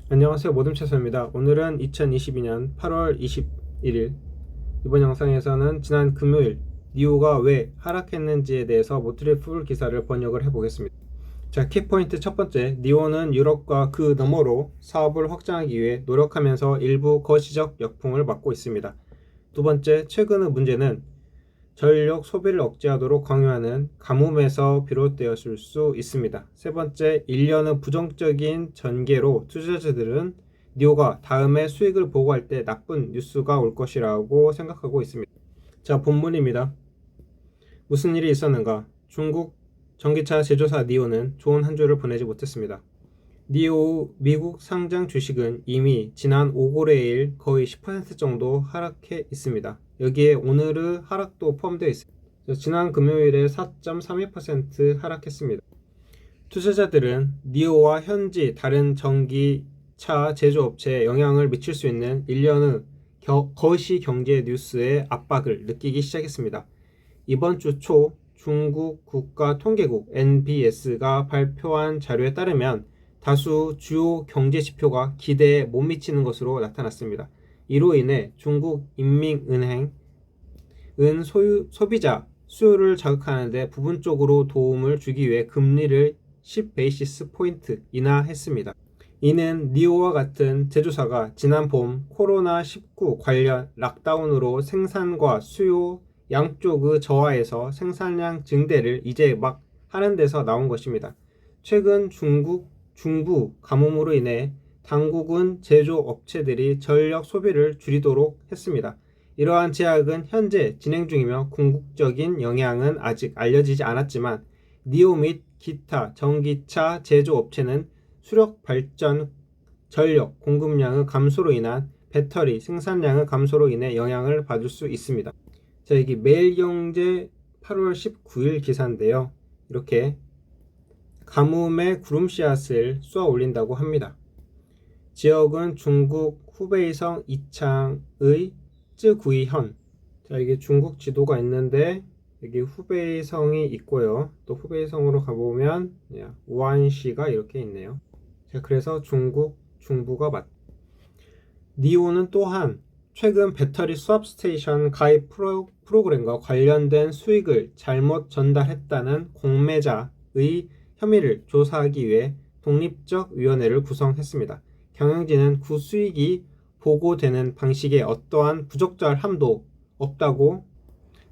안녕하세요, 모듬채소입니다. 오늘은 2022년 8월 21일, 이번 영상에서는 지난 금요일 니오가 왜 하락했는지에 대해서 모틀리 풀 기사를 번역을 해보겠습니다. 자, 키포인트 첫 번째, 니오는 유럽과 그 너머로 사업을 확장하기 위해 노력하면서 일부 거시적 역풍을 맞고 있습니다. 두 번째, 최근의 문제는 전력 소비를 억제하도록 강요하는 가뭄에서 비롯되었을 수 있습니다. 세 번째, 1년은 부정적인 전개로 투자자들은 니오가 다음에 수익을 보고할 때 나쁜 뉴스가 올 것이라고 생각하고 있습니다. 자, 본문입니다. 무슨 일이 있었는가? 중국 전기차 제조사 니오는 좋은 한 주를 보내지 못했습니다. 니오 미국 상장 주식은 이미 지난 5거래일 거의 10% 정도 하락해 있습니다. 여기에 오늘의 하락도 포함되어 있습니다. 지난 금요일에 4.32% 하락했습니다. 투자자들은 니오와 현지 다른 전기차 제조업체에 영향을 미칠 수 있는 일련의 거시 경제 뉴스의 압박을 느끼기 시작했습니다. 이번 주 초 중국 국가통계국 NBS가 발표한 자료에 따르면 다수 주요 경제 지표가 기대에 못 미치는 것으로 나타났습니다. 이로 인해 중국 인민은행은 소비자 수요를 자극하는 데 부분적으로 도움을 주기 위해 금리를 10 베이시스 포인트 인하했습니다. 이는 니오와 같은 제조사가 지난 봄 코로나19 관련 락다운으로 생산과 수요 양쪽의 저하에서 생산량 증대를 이제 막 하는 데서 나온 것입니다. 최근 중부 가뭄으로 인해 당국은 제조업체들이 전력 소비를 줄이도록 했습니다. 이러한 제약은 현재 진행 중이며 궁극적인 영향은 아직 알려지지 않았지만 니오 및 기타 전기차 제조업체는 수력 발전 전력 공급량의 감소로 인한 배터리 생산량의 감소로 인해 영향을 받을 수 있습니다. 자, 이게 매일경제 8월 19일 기사인데요. 이렇게 가뭄의 구름 씨앗을 쏘아 올린다고 합니다. 지역은 중국 후베이성 이창의 쯔구이현. 자, 이게 중국 지도가 있는데 여기 후베이성이 있고요. 또 후베이성으로 가보면 우한시가 이렇게 있네요. 자, 그래서 중국 중부가 니오는 또한 최근 배터리 수압 스테이션 가입 프로그램과 관련된 수익을 잘못 전달했다는 공매자의 혐의를 조사하기 위해 독립적 위원회를 구성했습니다. 경영진은 그 수익이 보고되는 방식에 어떠한 부적절함도 없다고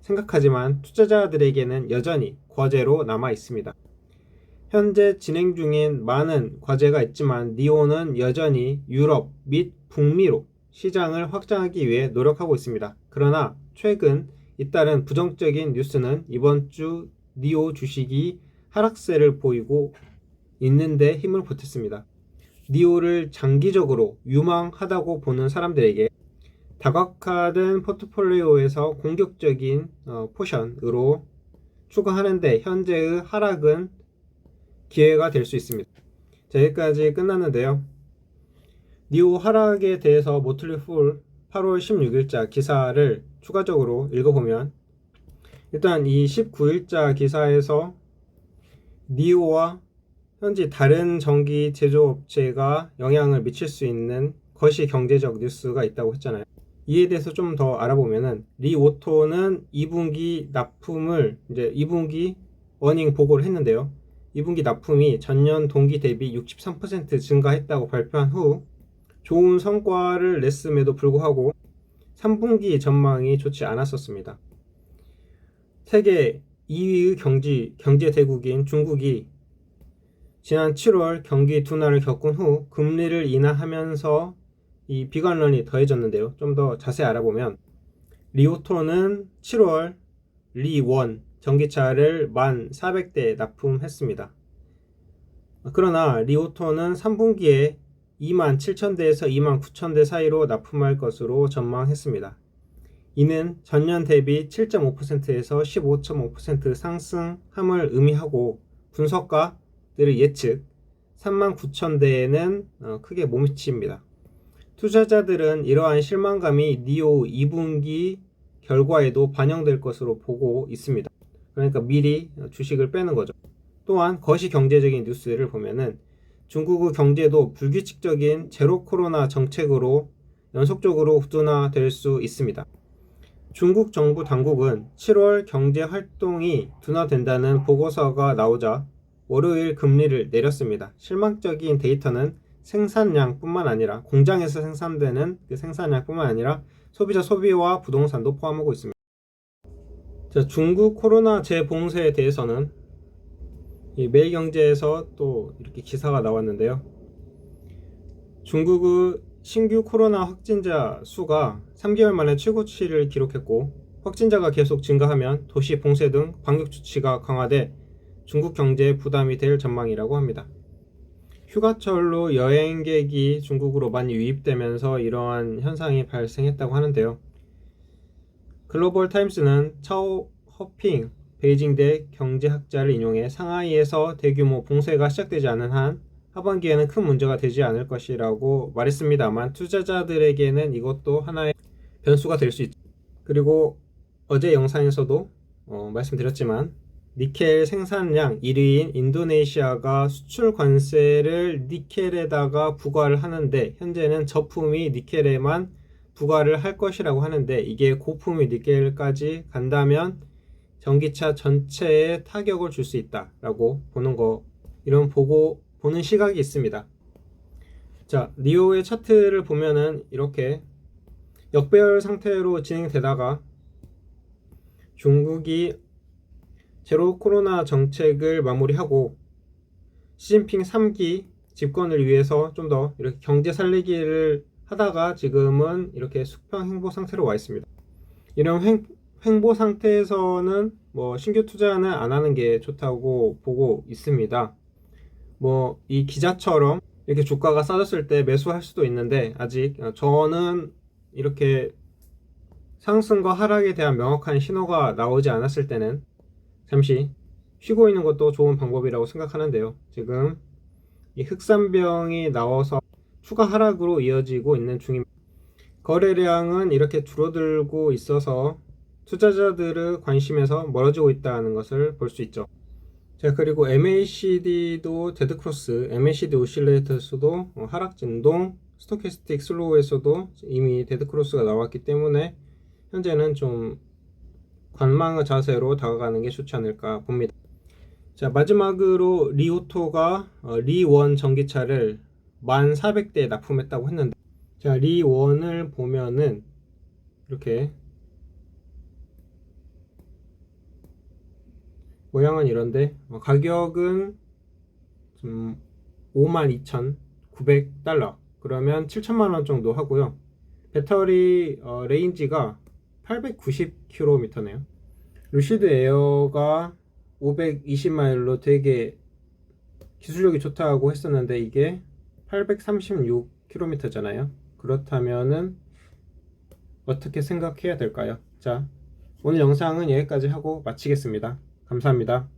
생각하지만 투자자들에게는 여전히 과제로 남아 있습니다. 현재 진행 중인 많은 과제가 있지만 니오는 여전히 유럽 및 북미로 시장을 확장하기 위해 노력하고 있습니다. 그러나 최근 잇따른 부정적인 뉴스는 이번 주 니오 주식이 하락세를 보이고 있는데 힘을 보탰습니다. 니오를 장기적으로 유망하다고 보는 사람들에게 다각화된 포트폴리오에서 공격적인 포션으로 추가하는데 현재의 하락은 기회가 될 수 있습니다. 자, 여기까지 끝났는데요. 니오 하락에 대해서 모틀리 풀 8월 16일자 기사를 추가적으로 읽어보면 일단 이 19일자 기사에서 니오와 현지 다른 전기 제조업체가 영향을 미칠 수 있는 거시 경제적 뉴스가 있다고 했잖아요. 이에 대해서 좀 더 알아보면은 리오토는 2분기 납품을 이제 2분기 어닝 보고를 했는데요. 2분기 납품이 전년 동기 대비 63% 증가했다고 발표한 후 좋은 성과를 냈음에도 불구하고 3분기 전망이 좋지 않았었습니다. 세계 2위의 경제 대국인 중국이 지난 7월 경기 둔화를 겪은 후 금리를 인하하면서 이 비관론이 더해졌는데요. 좀 더 자세히 알아보면 리오토는 7월 리1 전기차를 1,400대 납품했습니다. 그러나 리오토는 3분기에 27,000대에서 29,000대 사이로 납품할 것으로 전망했습니다. 이는 전년 대비 7.5%에서 15.5% 상승함을 의미하고 분석가들의 예측 39,000대에는 크게 못 미칩니다. 투자자들은 이러한 실망감이 니오 2분기 결과에도 반영될 것으로 보고 있습니다. 그러니까 미리 주식을 빼는 거죠. 또한 거시 경제적인 뉴스를 보면은 중국의 경제도 불규칙적인 제로 코로나 정책으로 연속적으로 둔화될 수 있습니다. 중국 정부 당국은 7월 경제 활동이 둔화된다는 보고서가 나오자 월요일 금리를 내렸습니다. 실망적인 데이터는 생산량뿐만 아니라 공장에서 생산되는 그 생산량뿐만 아니라 소비자 소비와 부동산도 포함하고 있습니다. 자, 중국 코로나 재봉쇄에 대해서는 이 매일경제에서 또 이렇게 기사가 나왔는데요. 중국의 신규 코로나 확진자 수가 3개월 만에 최고치를 기록했고, 확진자가 계속 증가하면 도시 봉쇄 등 방역 조치가 강화돼 중국 경제에 부담이 될 전망이라고 합니다. 휴가철로 여행객이 중국으로 많이 유입되면서 이러한 현상이 발생했다고 하는데요. 글로벌 타임스는 차오 허핑 베이징대 경제학자를 인용해 상하이에서 대규모 봉쇄가 시작되지 않은 한 하반기에는 큰 문제가 되지 않을 것이라고 말했습니다만, 투자자들에게는 이것도 하나의 변수가 될 수 있죠. 그리고 어제 영상에서도 말씀드렸지만, 니켈 생산량 1위인 인도네시아가 수출 관세를 니켈에다가 부과를 하는데, 현재는 저품이 니켈에만 부과를 할 것이라고 하는데, 이게 고품이 니켈까지 간다면 전기차 전체에 타격을 줄 수 있다라고 보는 시각이 있습니다. 자, 니오의 차트를 보면은 이렇게 역배열 상태로 진행되다가 중국이 제로 코로나 정책을 마무리하고 시진핑 3기 집권을 위해서 좀 더 이렇게 경제 살리기를 하다가 지금은 이렇게 수평 횡보 상태로 와 있습니다. 이런 횡보 상태에서는 신규 투자는 안 하는 게 좋다고 보고 있습니다. 이 기자처럼 이렇게 주가가 싸졌을 때 매수할 수도 있는데, 아직 저는 이렇게 상승과 하락에 대한 명확한 신호가 나오지 않았을 때는 잠시 쉬고 있는 것도 좋은 방법이라고 생각하는데요. 지금 이 흑산병이 나와서 추가 하락으로 이어지고 있는 중입니다. 거래량은 이렇게 줄어들고 있어서 투자자들의 관심에서 멀어지고 있다는 것을 볼 수 있죠. 자, 그리고 MACD도 데드크로스, MACD 오실레이터에서도 하락 진동, 스토캐스틱 슬로우에서도 이미 데드크로스가 나왔기 때문에 현재는 좀 관망의 자세로 다가가는 게 좋지 않을까 봅니다. 자, 마지막으로 리오토가 리1 전기차를 1,400대 납품했다고 했는데, 자, 리1을 보면은 이렇게 모양은 이런데 가격은 52,900달러, 그러면 7천만원 정도 하고요. 배터리 레인지가 890km네요. 루시드 에어가 520마일로 되게 기술력이 좋다고 했었는데 이게 836km잖아요. 그렇다면은 어떻게 생각해야 될까요? 자, 오늘 영상은 여기까지 하고 마치겠습니다. 감사합니다.